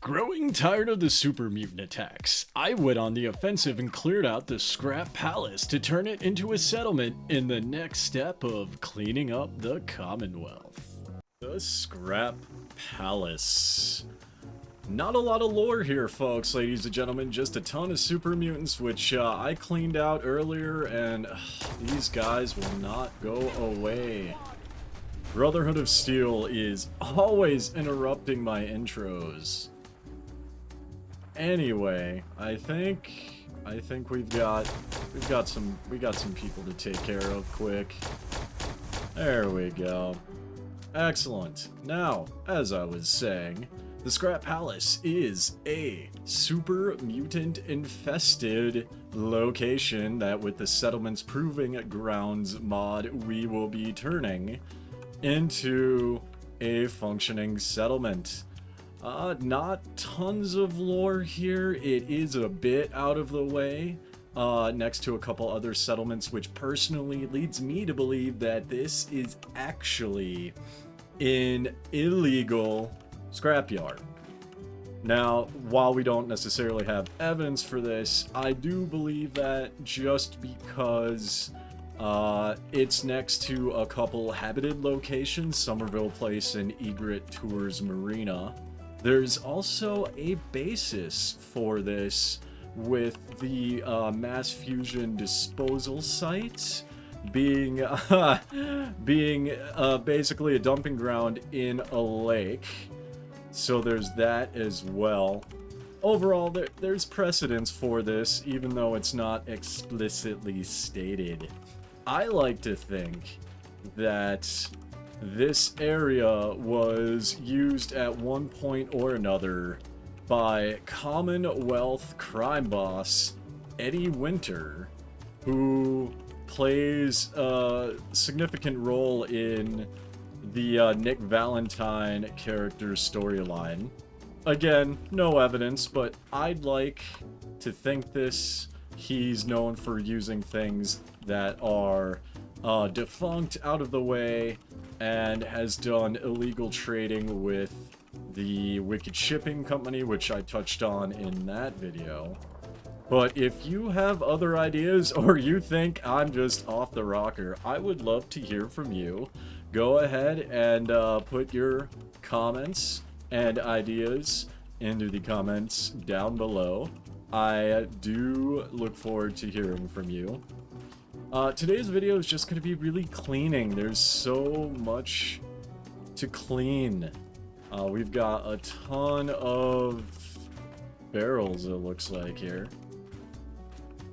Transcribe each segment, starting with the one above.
Growing tired of the super mutant attacks, I went on the offensive and cleared out the Scrap Palace to turn it into a settlement in the next step of cleaning up the Commonwealth. The Scrap Palace. Not a lot of lore here, folks, ladies and gentlemen, just a ton of super mutants, which I cleaned out earlier, and these guys will not go away. Brotherhood of Steel is always interrupting my intros. Anyway, I think we've got some people to take care of quick. There we go. Excellent. Now, as I was saying, the Scrap Palace is a super mutant infested location that, with the Settlements Proving Grounds mod, we will be turning into a functioning settlement. Not tons of lore here. It is a bit out of the way, next to a couple other settlements, which personally leads me to believe that this is actually an illegal scrapyard. Now, while we don't necessarily have evidence for this, I do believe that just because it's next to a couple habited locations, Somerville Place and Egret Tours Marina, there's also a basis for this, with the mass fusion disposal site being basically a dumping ground in a lake. So there's that as well. Overall, there's precedence for this, even though it's not explicitly stated. I like to think that this area was used at one point or another by Commonwealth crime boss Eddie Winter, who plays a significant role in the Nick Valentine character storyline. Again, no evidence, but I'd like to think this. He's known for using things that are defunct, out of the way, and has done illegal trading with the Wicked Shipping Company, which I touched on in that video. But if you have other ideas, or you think I'm just off the rocker, I would love to hear from you. Go ahead and put your comments and ideas into the comments down below. I do look forward to hearing from you. Today's video is just going to be really cleaning. There's so much to clean. We've got a ton of barrels, it looks like, here.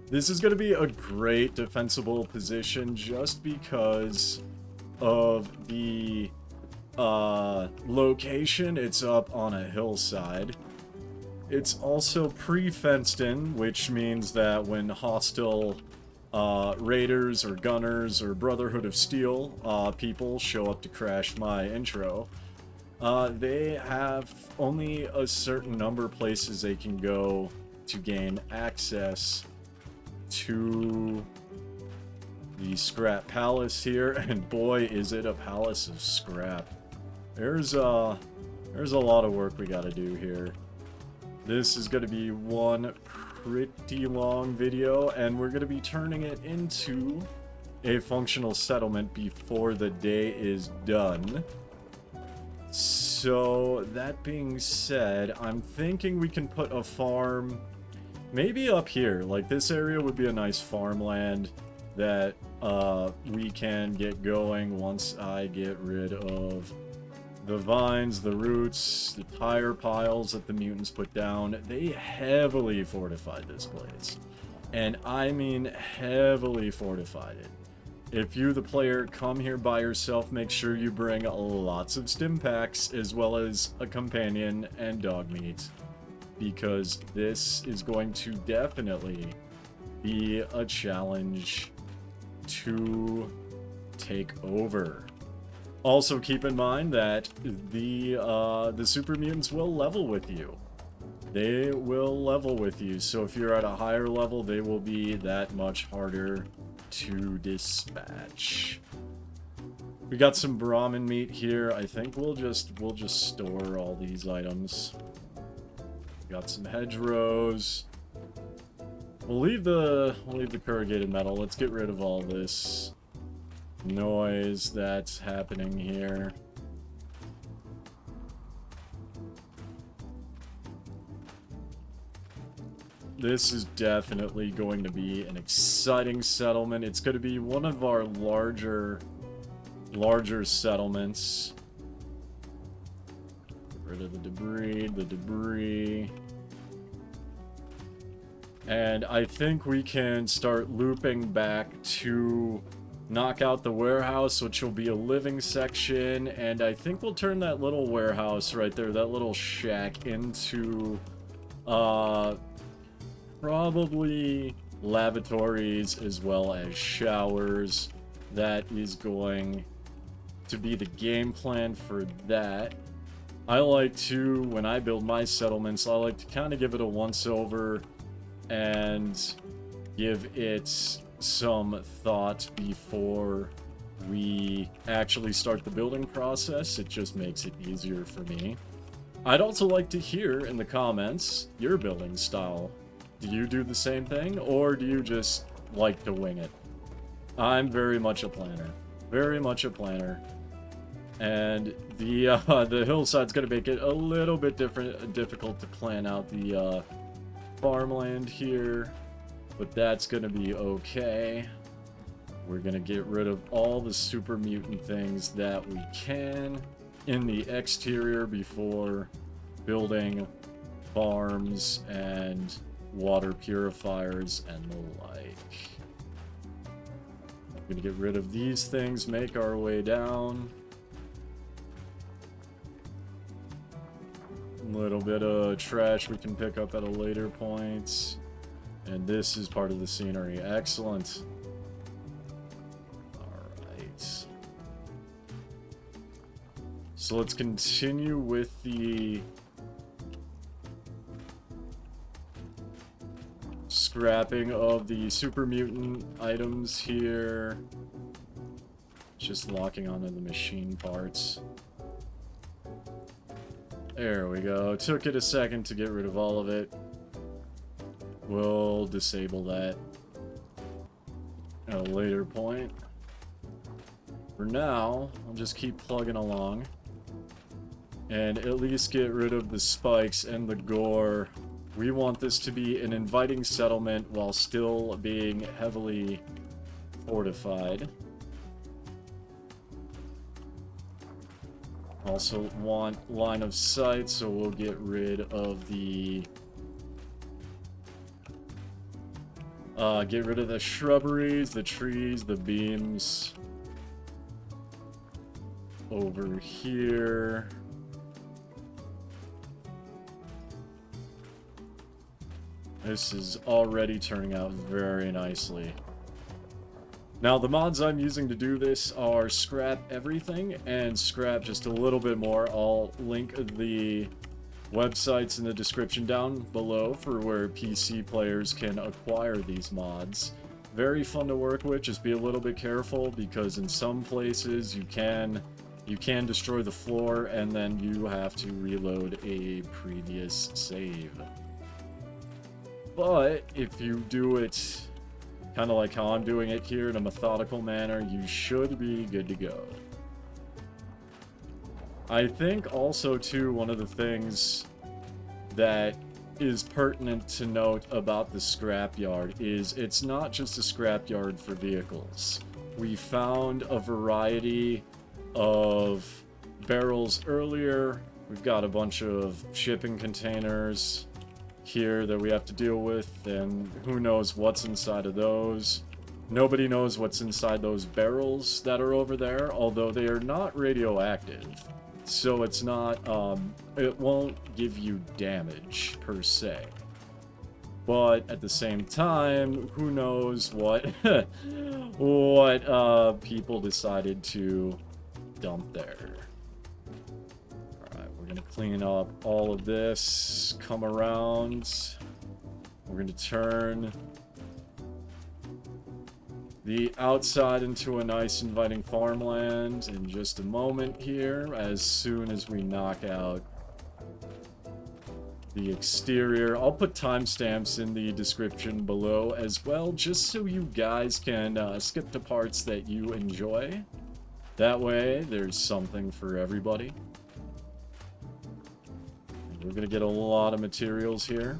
This is going to be a great defensible position just because of the location. It's up on a hillside. It's also pre-fenced in, which means that when hostile raiders or gunners or Brotherhood of Steel people show up to crash my intro, they have only a certain number of places they can go to gain access to the Scrap Palace here, and boy is it a palace of scrap. There's a lot of work we gotta do here. This is gonna be one pretty long video, and we're going to be turning it into a functional settlement before the day is done. So, that being said, I'm thinking we can put a farm maybe up here. Like, this area would be a nice farmland that we can get going once I get rid of the vines, the roots, the tire piles that the mutants put down. They heavily fortified this place. And I mean heavily fortified it. If you, the player, come here by yourself, make sure you bring lots of stim packs, as well as a companion and dog meat, because this is going to definitely be a challenge to take over. Also, keep in mind that the super mutants will level with you. They will level with you, so if you're at a higher level, they will be that much harder to dispatch. We got some Brahmin meat here. I think we'll just store all these items. Got some hedgerows. We'll leave the corrugated metal. Let's get rid of all this noise that's happening here. This is definitely going to be an exciting settlement. It's going to be one of our larger settlements. Get rid of the debris. And I think we can start looping back to knock out the warehouse, which will be a living section. And I think we'll turn that little warehouse right there, that little shack, into probably lavatories as well as showers. That is going to be the game plan for that. I like to, when I build my settlements, I like to kind of give it a once-over and give it some thought before we actually start the building process. It just makes it easier for me. I'd also like to hear in the comments your building style. Do you do the same thing, or do you just like to wing it? I'm very much a planner. Very much a planner. And the hillside's going to make it a little bit difficult to plan out the farmland here, but that's going to be okay. We're going to get rid of all the super mutant things that we can in the exterior before building farms and water purifiers and the like. I'm going to get rid of these things, make our way down. A little bit of trash we can pick up at a later point. And this is part of the scenery. Excellent. Alright. So let's continue with the scrapping of the super mutant items here. Just locking onto the machine parts. There we go. Took it a second to get rid of all of it. We'll disable that at a later point. For now, I'll just keep plugging along and at least get rid of the spikes and the gore. We want this to be an inviting settlement while still being heavily fortified. Also want line of sight, so we'll get rid of the shrubberies, the trees, the beams over here. This is already turning out very nicely. Now, the mods I'm using to do this are scrap everything and scrap just a little bit more. I'll link the websites in the description down below for where PC players can acquire these mods. Very fun to work with, just be a little bit careful because in some places you can destroy the floor and then you have to reload a previous save. But if you do it kind of like how I'm doing it here in a methodical manner, you should be good to go. I think also too, one of the things that is pertinent to note about the scrapyard is it's not just a scrapyard for vehicles. We found a variety of barrels earlier. We've got a bunch of shipping containers here that we have to deal with, and who knows what's inside of those. Nobody knows what's inside those barrels that are over there, although they are not radioactive. So it's not, it won't give you damage per se. But at the same time, who knows what, what people decided to dump there. We're going to clean up all of this, come around. We're going to turn the outside into a nice inviting farmland in just a moment here, as soon as we knock out the exterior. I'll put timestamps in the description below as well, just so you guys can skip to parts that you enjoy. That way, there's something for everybody. We're gonna get a lot of materials here.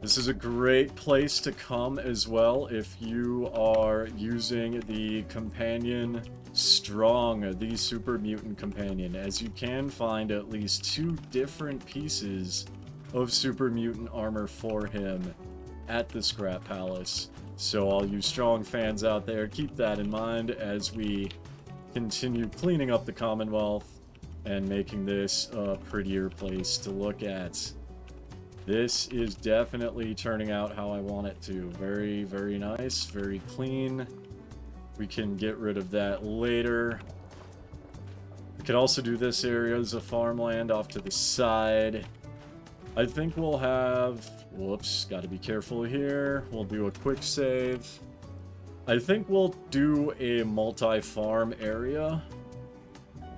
This is a great place to come as well if you are using the companion Strong, the super mutant companion, as you can find at least 2 different pieces of super mutant armor for him at the Scrap Palace. So all you Strong fans out there, keep that in mind as we continue cleaning up the Commonwealth and making this a prettier place to look at. This is definitely turning out how I want it to. Very, very nice, very clean. We can get rid of that later. We can also do this area as a farmland off to the side. I think we'll have... Whoops, gotta be careful here. We'll do a quick save. I think we'll do a multi-farm area.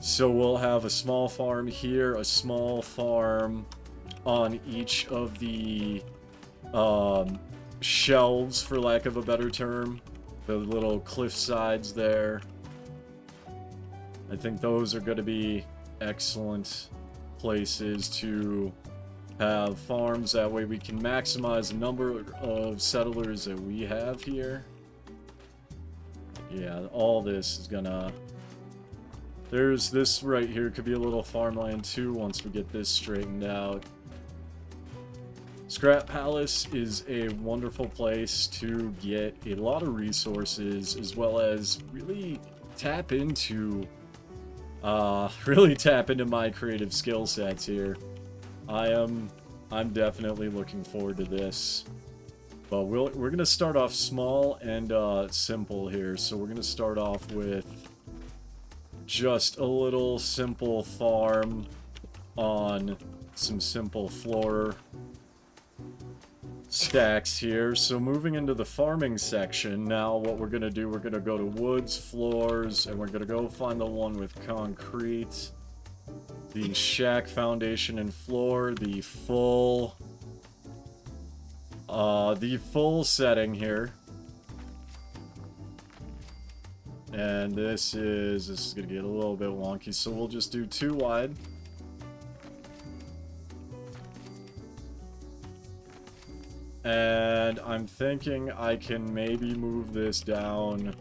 So we'll have a small farm here, a small farm on each of the shelves, for lack of a better term. The little cliff sides there. I think those are going to be excellent places to have farms. That way we can maximize the number of settlers that we have here. Yeah, all this is gonna... There's this right here, could be a little farmland too once we get this straightened out. Scrap Palace is a wonderful place to get a lot of resources, as well as really tap into my creative skill sets here. I'm definitely looking forward to this. But we're gonna start off small and simple here. So we're gonna start off with just a little simple farm on some simple floor stacks here. So moving into the farming section, now what we're gonna do, we're gonna go to woods, floors, and we're gonna go find the one with concrete, the shack foundation and floor, the full setting here. And this is gonna get a little bit wonky, so we'll just do 2 wide. And I'm thinking I can maybe move this down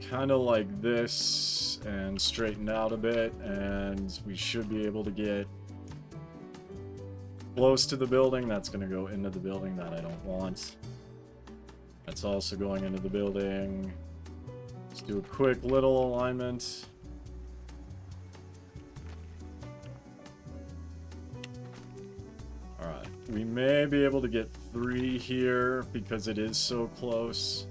kind of like this and straighten out a bit, and we should be able to get close to the building. That's going to go into the building that I don't want. That's also going into the building. Let's do a quick little alignment. Alright, we may be able to get 3 here because it is so close.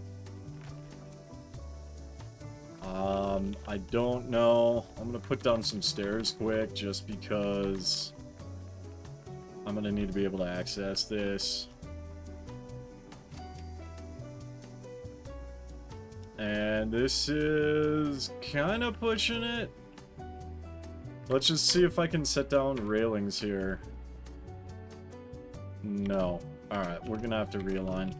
I don't know. I'm going to put down some stairs quick just because I'm going to need to be able to access this. And this is kind of pushing it. Let's just see if I can set down railings here. No. Alright, we're going to have to realign.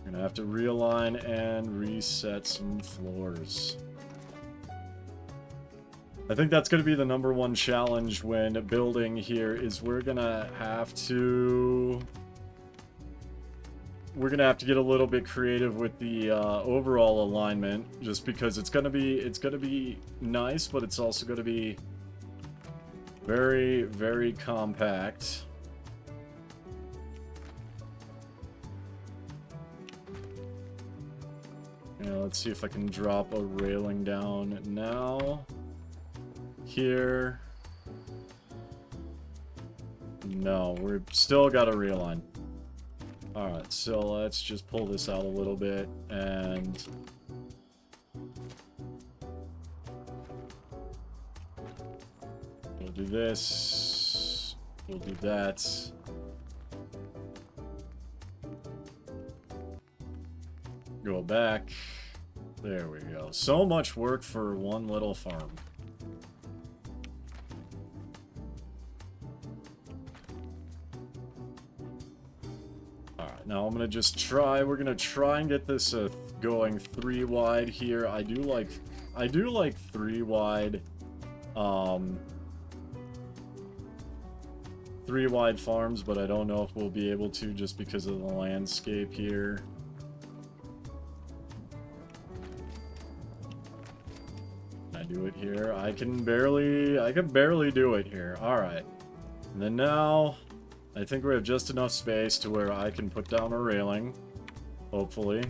We're going to have to realign and reset some floors. I think that's going to be the #1 challenge when building here, is we're going to have to get a little bit creative with the overall alignment, just because it's going to be nice, but it's also going to be very, very compact. Yeah, let's see if I can drop a railing down now. Here. No, we're still got to realign. Alright, so let's just pull this out a little bit and we'll do this. We'll do that. Go back. There we go. So much work for one little farm. Alright, now I'm gonna just try. We're gonna try and get this going 3 wide here. I do like 3 wide. 3 wide farms, but I don't know if we'll be able to just because of the landscape here. Can I do it here? I can barely do it here. Alright. And then now, I think we have just enough space to where I can put down a railing. Hopefully.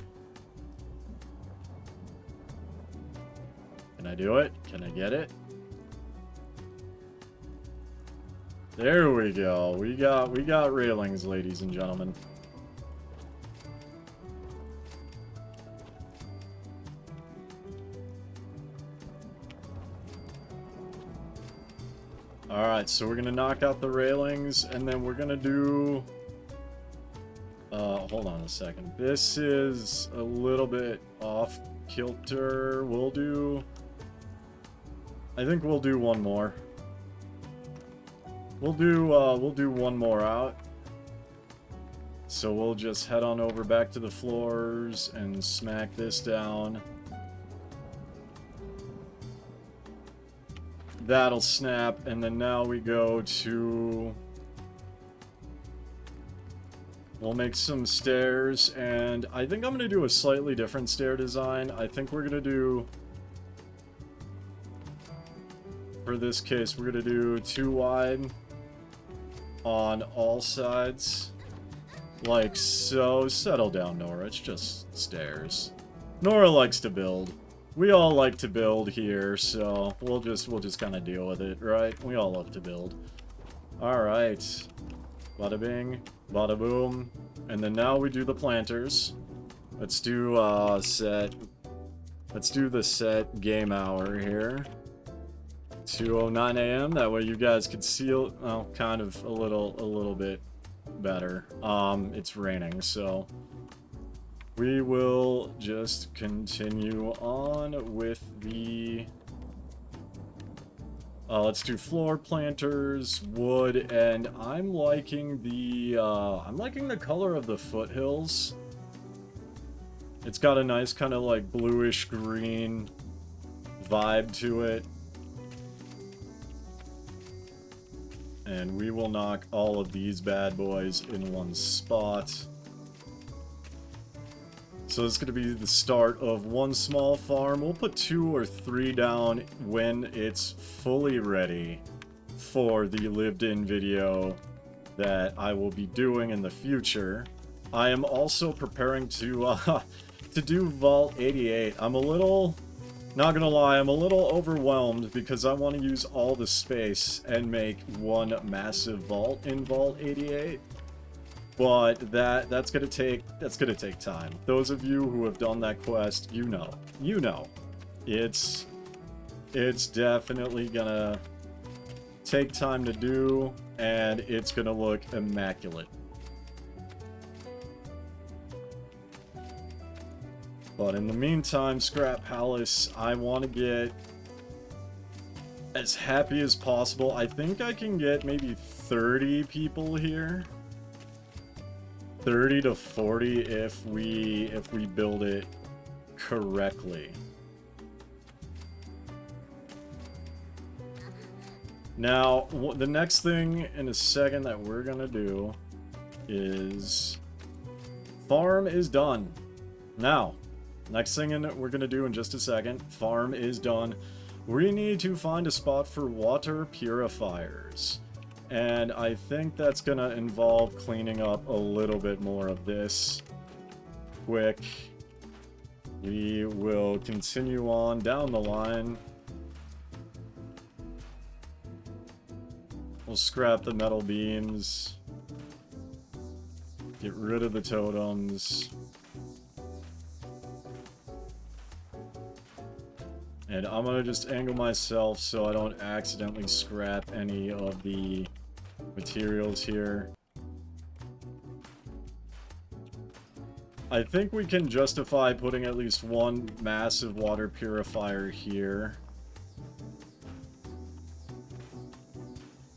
Can I do it? Can I get it? There we go. We got railings, ladies and gentlemen. Alright, so we're gonna knock out the railings, and then we're gonna do... hold on a second. This is a little bit off kilter. We'll do... I think we'll do one more. We'll do one more out. So we'll just head on over back to the floors and smack this down. That'll snap, and then now we go to... We'll make some stairs, and I think I'm gonna do a slightly different stair design. I think we're gonna do... For this case, we're gonna do 2 wide on all sides. Like so. Settle down, Nora. It's just stairs. Nora likes to build. We all like to build here, so we'll just kind of deal with it, right? We all love to build. Alright. Bada bing, bada boom. And then now we do the planters. Let's do let's do the set game hour here. 2:09 a.m. That way you guys could see, well, kind of a little bit better. It's raining, so we will just continue on with the... let's do floor planters, wood, and I'm liking the color of the foothills. It's got a nice kind of like bluish green vibe to it. And we will knock all of these bad boys in one spot. So it's going to be the start of one small farm. We'll put 2 or 3 down when it's fully ready for the lived-in video that I will be doing in the future. I am also preparing to do Vault 88. I'm a little... Not gonna lie, I'm a little overwhelmed because I want to use all the space and make one massive vault in Vault 88. But that's gonna take time. Those of you who have done that quest, you know. It's definitely gonna take time to do, and it's gonna look immaculate. But in the meantime, Scrap Palace, I want to get as happy as possible. I think I can get maybe 30 people here. 30 to 40 if we build it correctly. Now, the next thing in a second that we're gonna do is farm is done. Now, next thing we're going to do in just a second, farm is done. We need to find a spot for water purifiers. And I think that's going to involve cleaning up a little bit more of this. Quick. We will continue on down the line. We'll scrap the metal beams. Get rid of the totems. And I'm gonna just angle myself so I don't accidentally scrap any of the materials here. I think we can justify putting at least one massive water purifier here.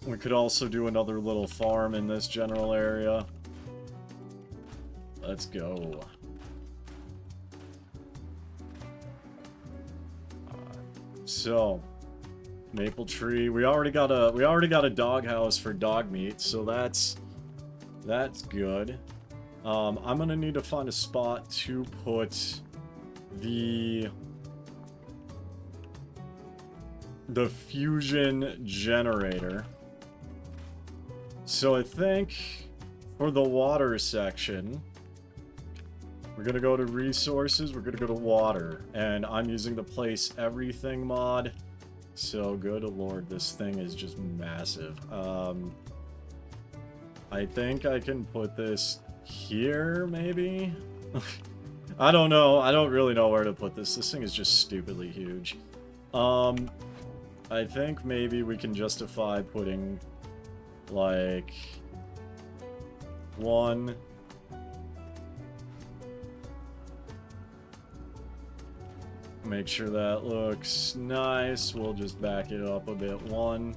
We could also do another little farm in this general area. Let's go. So, maple tree. We already got a doghouse for dog meat, so that's good. I'm gonna need to find a spot to put the fusion generator. So I think for the water section, we're gonna go to resources, we're gonna go to water, and I'm using the place everything mod. So good lord, this thing is just massive. I think I can put this here, maybe? I don't know, I don't really know where to put this. This thing is just stupidly huge. I think maybe we can justify putting, like, one... Make sure that looks nice. We'll just back it up a bit. One.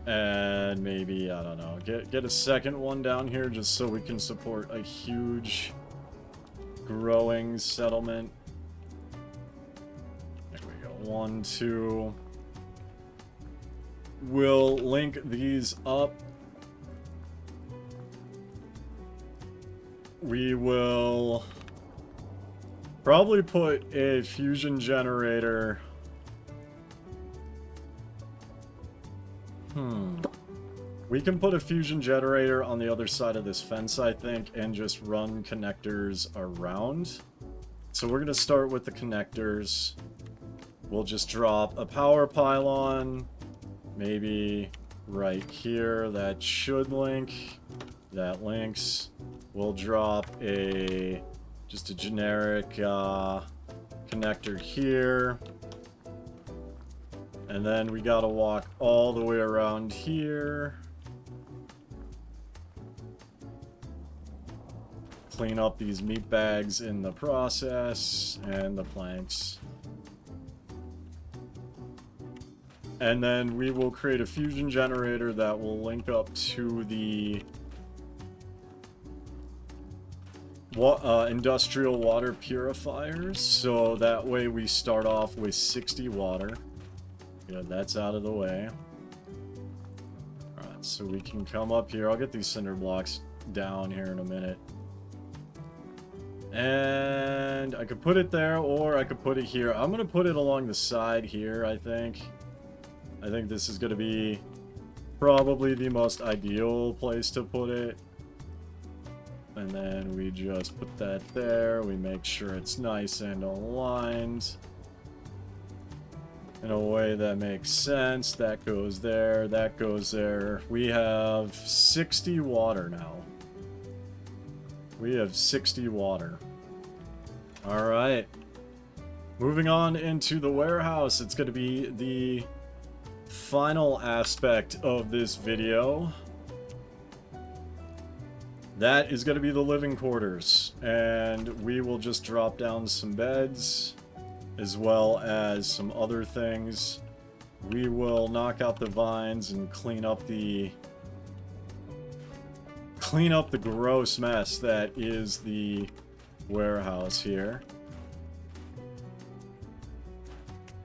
And maybe, I don't know, get a second one down here just so we can support a huge growing settlement. There we go. 1, 2. We'll link these up. We will probably put a fusion generator. We can put a fusion generator on the other side of this fence, I think, and just run connectors around. So we're going to start with the connectors. We'll just drop a power pylon, maybe right here. That should link. That links. We'll drop just a generic connector here. And then we gotta walk all the way around here. Clean up these meat bags in the process, and the planks. And then we will create a fusion generator that will link up to the industrial water purifiers, so that way we start off with 60 water. Yeah, that's out of the way. Alright, so we can come up here. I'll get these cinder blocks down here in a minute. And I could put it there, or I could put it here. I'm going to put it along the side here, I think. I think this is going to be probably the most ideal place to put it. And then we just put that there. We make sure it's nice and aligned in a way that makes sense. That goes there. That goes there. We have 60 water now. We have 60 water. Alright. Moving on into the warehouse. It's going to be the final aspect of this video. That is going to be the living quarters, and we will just drop down some beds, as well as some other things. We will knock out the vines and clean up the gross mess that is the warehouse here.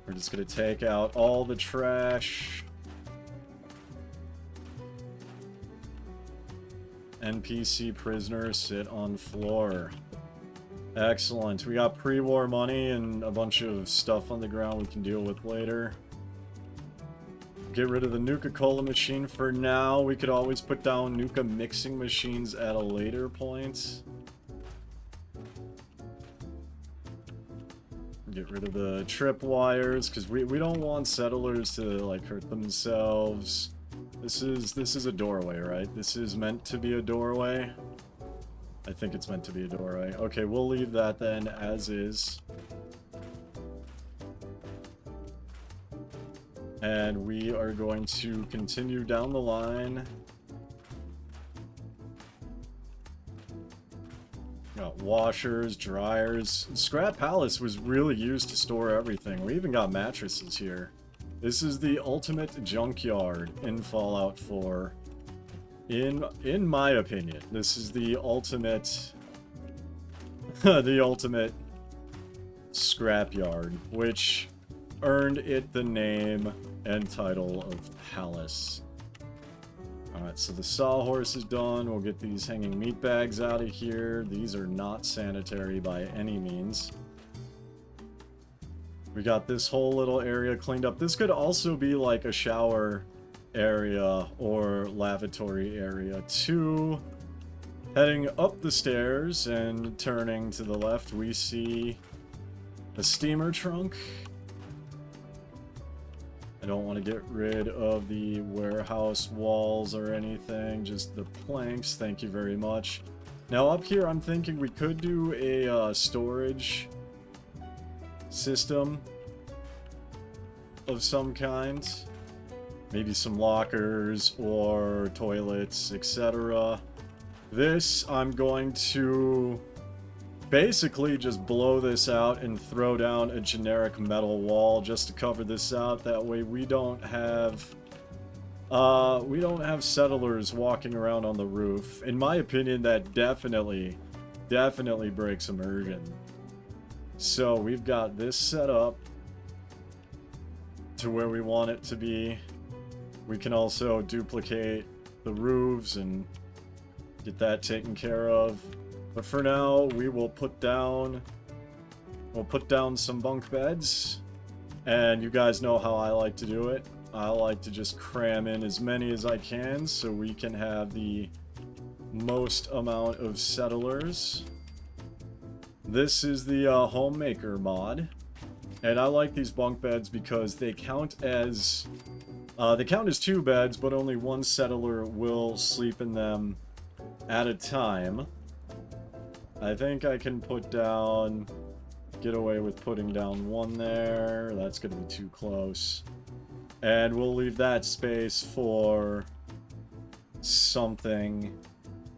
We're just going to take out all the trash. NPC prisoners sit on floor. Excellent. We got pre-war money and a bunch of stuff on the ground we can deal with later. Get rid of the Nuka-Cola machine for now. We could always put down Nuka mixing machines at a later point. Get rid of the trip wires, because we don't want settlers to, like, hurt themselves. This is a doorway, right? This is meant to be a doorway. I think it's meant to be a doorway. Okay, we'll leave that then as is. And we are going to continue down the line. Got washers, dryers. Scrap Palace was really used to store everything. We even got mattresses here. This is the ultimate junkyard in Fallout 4. In my opinion, this is the ultimate the ultimate scrapyard, which earned it the name and title of Palace. Alright, so the sawhorse is done. We'll get these hanging meat bags out of here. These are not sanitary by any means. We got this whole little area cleaned up. This could also be like a shower area or lavatory area too. Heading up the stairs and turning to the left, we see a steamer trunk. I don't want to get rid of the warehouse walls or anything, just the planks. Thank you very much. Now up here, I'm thinking we could do a storage system of some kind. Maybe some lockers or toilets, etc. This, I'm going to basically just blow this out and throw down a generic metal wall just to cover this out. That way we don't have settlers walking around on the roof. In my opinion, that definitely breaks immersion. So we've got this set up to where we want it to be. We can also duplicate the roofs and get that taken care of. But for now, we will put down some bunk beds. And you guys know how I like to do it. I like to just cram in as many as I can so we can have the most amount of settlers. This is the homemaker mod. And I like these bunk beds because they count as 2 beds, but only one settler will sleep in them at a time. I think I can get away with putting down 1 there. That's going to be too close. And we'll leave that space for something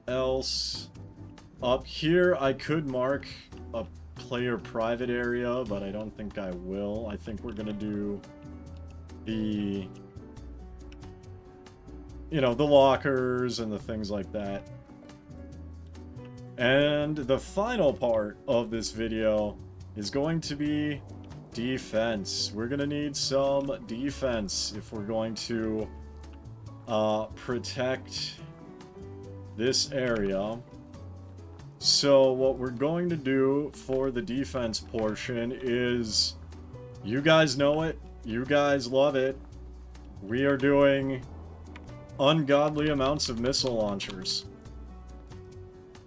else. Up here, I could mark a player private area, but I don't think I will. I think we're going to do the lockers and the things like that. And the final part of this video is going to be defense. We're going to need some defense if we're going to protect this area. So what we're going to do for the defense portion is, you guys know it, you guys love it, we are doing ungodly amounts of missile launchers.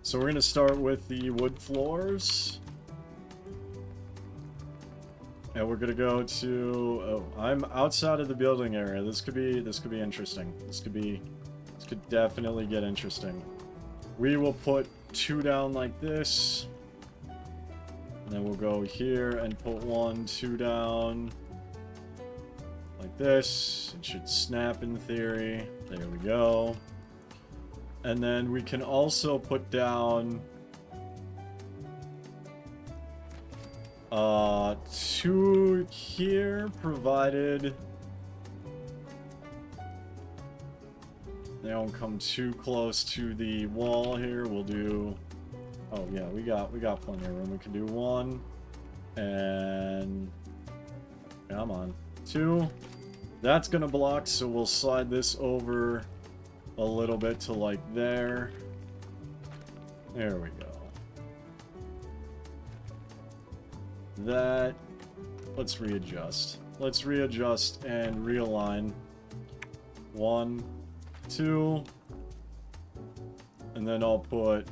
So we're going to start with the wood floors. And we're going to go to... Oh, I'm outside of the building area. This could be interesting. This could definitely get interesting. We will put 2 down like this. And then we'll go here and put 1, 2 down. Like this. It should snap in theory. There we go. And then we can also put down 2 here, provided they don't come too close to the wall here. We'll do... Oh yeah, we got plenty of room. We can do 1 and come on, 2. That's gonna block, so we'll slide this over a little bit to like there. There we go. That, let's readjust. Let's readjust and realign. 1, 2, and then I'll put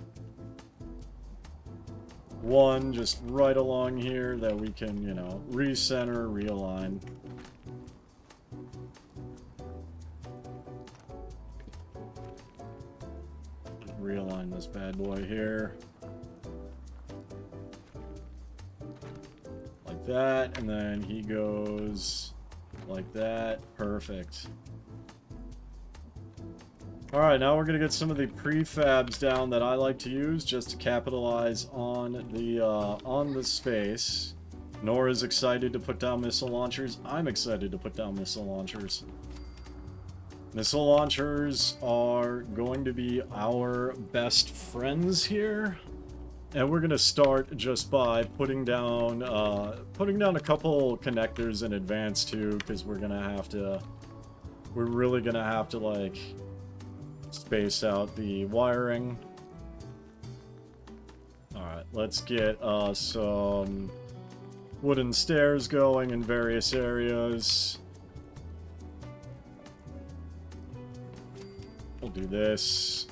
1 just right along here that we can, recenter, realign. Realign this bad boy here. Like that, and then he goes like that. Perfect. Alright, now we're gonna get some of the prefabs down that I like to use just to capitalize on the space. Nora's excited to put down missile launchers. I'm excited to put down missile launchers. Missile launchers are going to be our best friends here. And we're gonna start just by putting down a couple connectors in advance too, because we're really gonna have to like space out the wiring. Alright, let's get some wooden stairs going in various areas. We'll do this.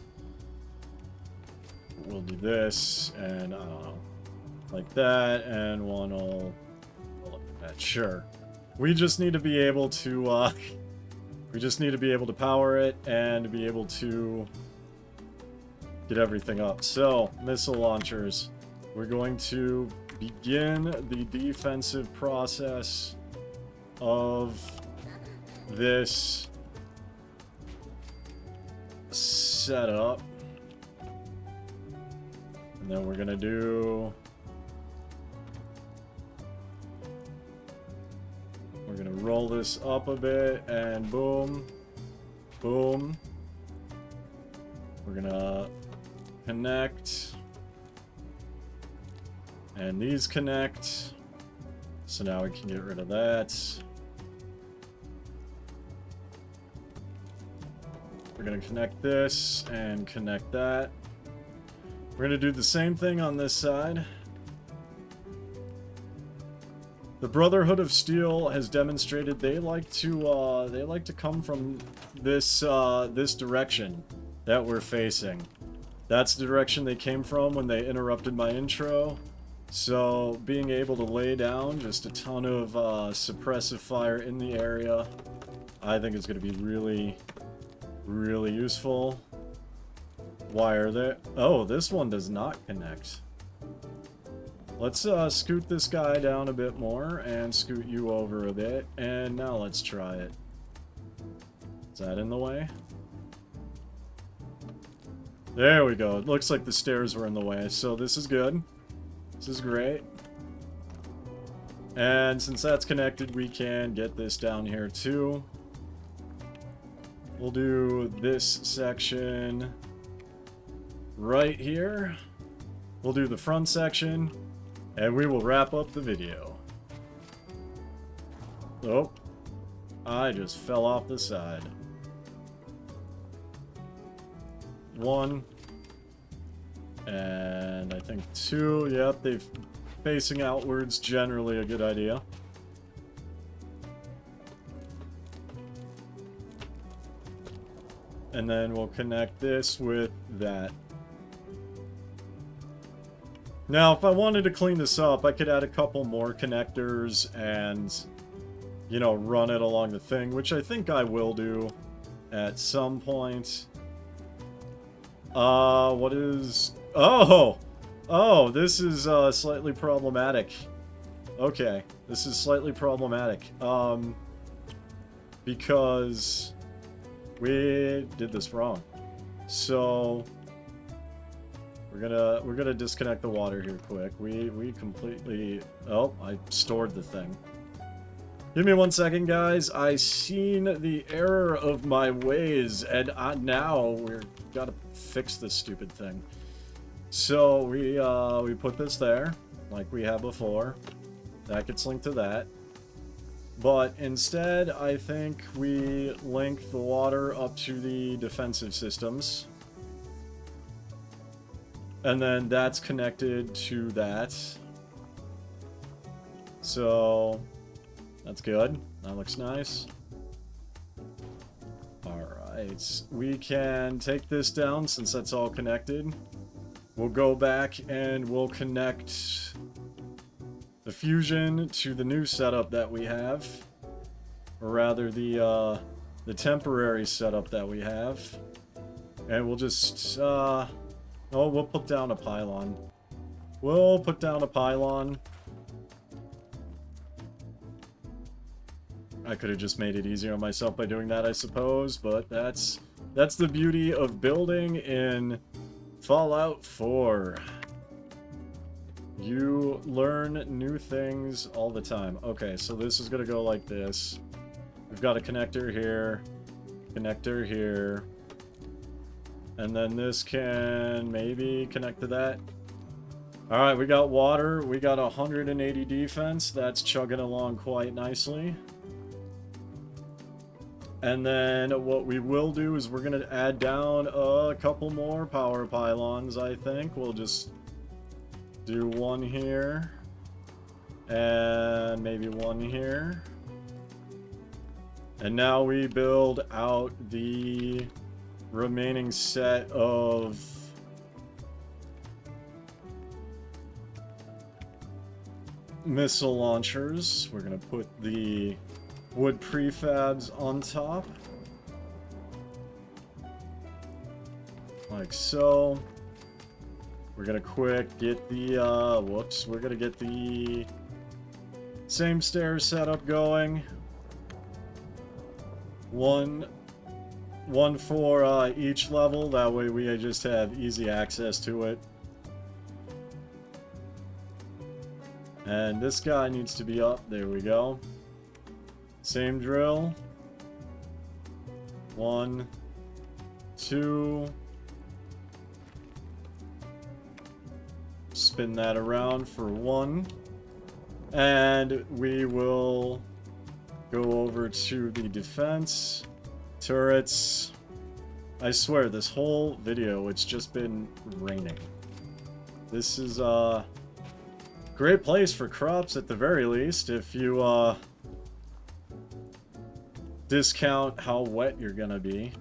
We'll do this, and I don't know, like that, and one will look at that. Sure. We just need to be able to power it and be able to get everything up. So, missile launchers. We're going to begin the defensive process of this setup. And then we're gonna roll this up a bit, and boom, boom. We're gonna connect, and these connect. So now we can get rid of that. We're gonna connect this and connect that. We're gonna do the same thing on this side. The Brotherhood of Steel has demonstrated they like to come from this this direction that we're facing. That's the direction they came from when they interrupted my intro. So being able to lay down just a ton of suppressive fire in the area, I think is going to be really, really useful. Why are there? Oh, this one does not connect. Let's scoot this guy down a bit more and scoot you over a bit. And now let's try it. Is that in the way? There we go. It looks like the stairs were in the way. So this is good. This is great. And since that's connected, we can get this down here too. We'll do this section right here. We'll do the front section, and we will wrap up the video. Oh, I just fell off the side. One. And I think two. Yep, they've facing outwards, generally a good idea. And then we'll connect this with that. Now, if I wanted to clean this up, I could add a couple more connectors and, you know, run it along the thing, which I think I will do at some point. What is... Oh! Oh, this is, slightly problematic. Okay, this is slightly problematic. Because we did this wrong. So... We're gonna disconnect the water here quick. We completely... Oh, I stored the thing. Give me 1 second, guys. I seen the error of my ways, and now we're gotta fix this stupid thing. So we put this there, like we have before. That gets linked to that. But instead, I think we link the water up to the defensive systems. And then that's connected to that. So, that's good. That looks nice. Alright, we can take this down since that's all connected. We'll go back and we'll connect the fusion to the new setup that we have. Or rather, the temporary setup that we have. And we'll just, oh, we'll put down a pylon. We'll put down a pylon. I could have just made it easier on myself by doing that, I suppose, but that's That's the beauty of building in Fallout 4. You learn new things all the time. Okay, so this is gonna go like this. We've got a connector here, and then this can maybe connect to that. Alright, we got water. We got 180 defense. That's chugging along quite nicely. And then what we will do is we're going to add down a couple more power pylons, I think. We'll just do one here. And maybe one here. And now we build out the remaining set of missile launchers. We're going to put the wood prefabs on top. Like so. We're gonna quick get the, we're gonna get the same stairs setup going. One for each level, that way we just have easy access to it. And this guy needs to be up, there we go. Same drill. 1, 2. Spin that around for 1. And we will go over to the defense. Turrets. I swear, this whole video, it's just been raining. This is a great place for crops at the very least, if you, discount how wet you're gonna be.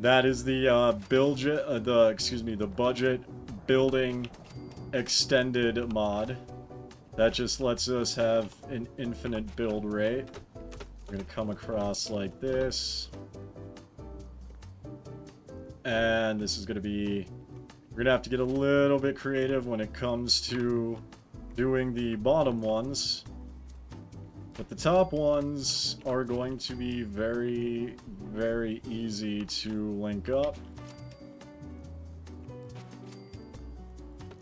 That is the the budget building extended mod. That just lets us have an infinite build rate. We're gonna come across like this. And this is gonna be... We're gonna have to get a little bit creative when it comes to doing the bottom ones. But the top ones are going to be very, very easy to link up.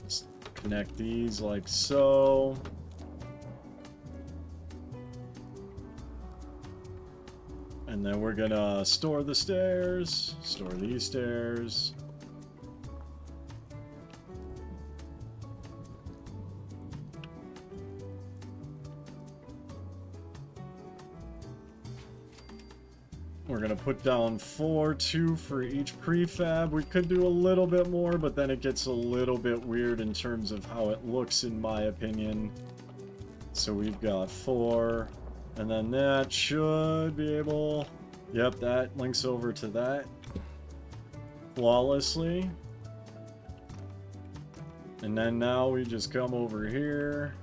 Just connect these like so. And then we're gonna store the stairs, store these stairs. We're gonna put down 2 for each prefab. We could do a little bit more, but then it gets a little bit weird in terms of how it looks, in my opinion. So we've got 4, and then that should be able... Yep, that links over to that flawlessly. And then now we just come over here.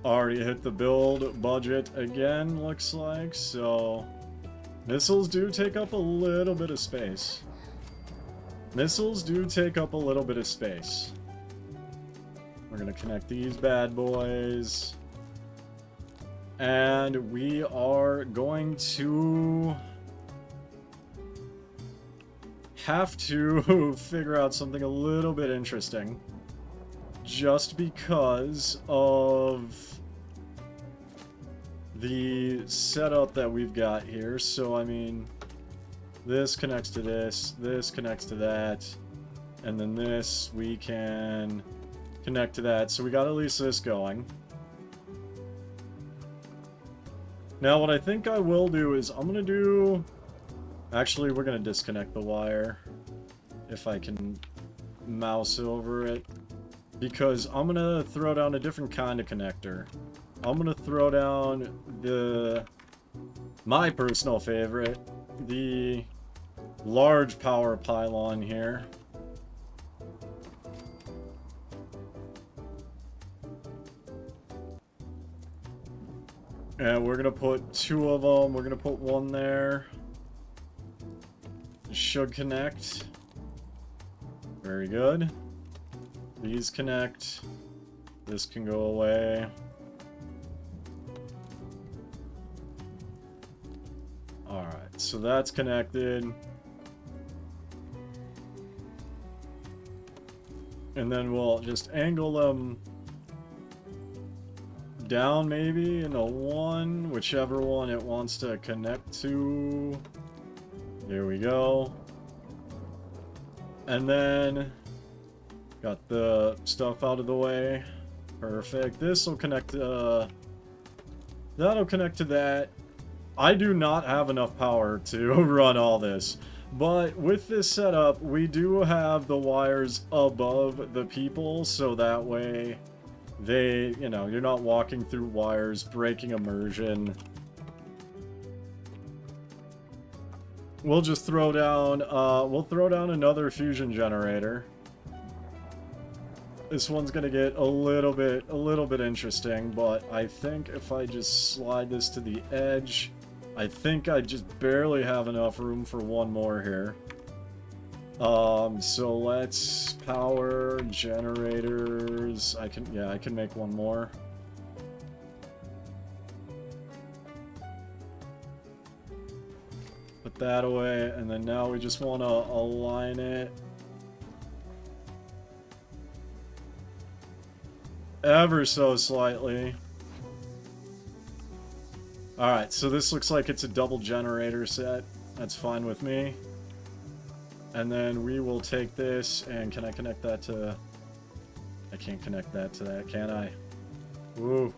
Already hit the build budget again, looks like, so... Missiles do take up a little bit of space. Missiles do take up a little bit of space. We're gonna connect these bad boys. And we are going to... have to figure out something a little bit interesting. Just because of the setup that we've got here. So, I mean, this connects to this connects to that, and then this we can connect to that. So we got at least this going. Now, what I think I will do is I'm going to do... Actually, we're going to disconnect the wire if I can mouse over it. Because I'm going to throw down a different kind of connector. I'm going to throw down my personal favorite, the large power pylon here. And we're going to put 2 of them. We're going to put 1 there. It should connect. Very good. These connect. This can go away. Alright, so that's connected. And then we'll just angle them down maybe in a 1, whichever one it wants to connect to. There we go. And then got the stuff out of the way. Perfect. This will connect that'll connect to that. I do not have enough power to run all this. But with this setup, we do have the wires above the people, so that way they, you know, you're not walking through wires, breaking immersion. We'll just throw down, we'll throw down another fusion generator. This one's gonna get a little bit interesting, but I think if I just slide this to the edge, I think I just barely have enough room for one more here. So let's power generators. I can make one more. Put that away, and then now we just want to align it ever so slightly. Alright, so this looks like it's a double generator set. That's fine with me. And then we will take this, and can I connect that to... I can't connect that to that, can I? Ooh.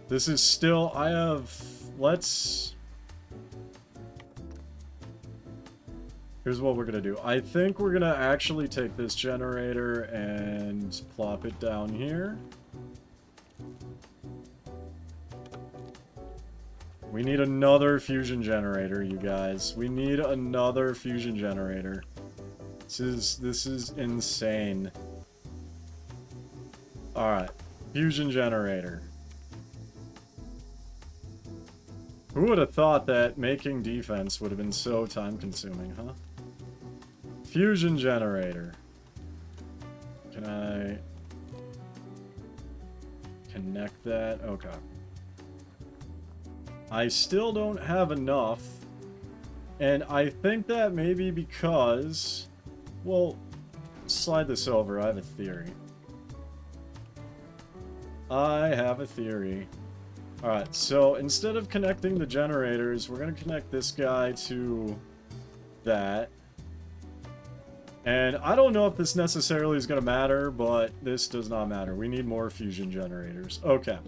This is still... I have... Let's... Here's what we're gonna do. I think we're gonna actually take this generator and plop it down here. We need another fusion generator, you guys. We need another fusion generator. This is insane. Alright. Fusion generator. Who would have thought that making defense would have been so time-consuming, huh? Fusion generator. Can I connect that? Okay. I still don't have enough, and I think that may be because... Well, slide this over. I have a theory. I have a theory. Alright, so instead of connecting the generators, we're going to connect this guy to that. And I don't know if this necessarily is going to matter, but this does not matter. We need more fusion generators. Okay.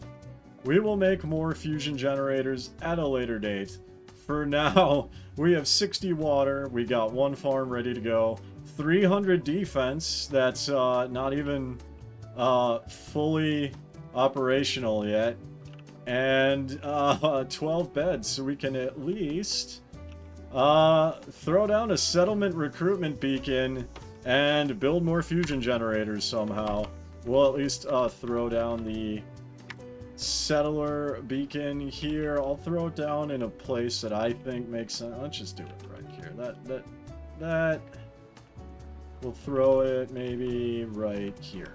We will make more fusion generators at a later date. For now, we have 60 water. We got one farm ready to go. 300 defense. That's not even fully operational yet. And 12 beds. So we can at least throw down a settlement recruitment beacon and build more fusion generators somehow. We'll at least throw down the settler beacon here. I'll throw it down in a place that I think makes sense. Let's just do it right here. That we'll throw it maybe right here.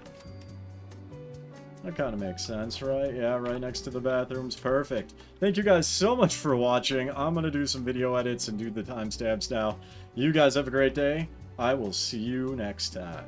That kind of makes sense, right? Yeah, right next to the bathrooms. Perfect. Thank you guys so much for watching. I'm gonna do some video edits and do the timestamps now. You guys have a great day. I will see you next time.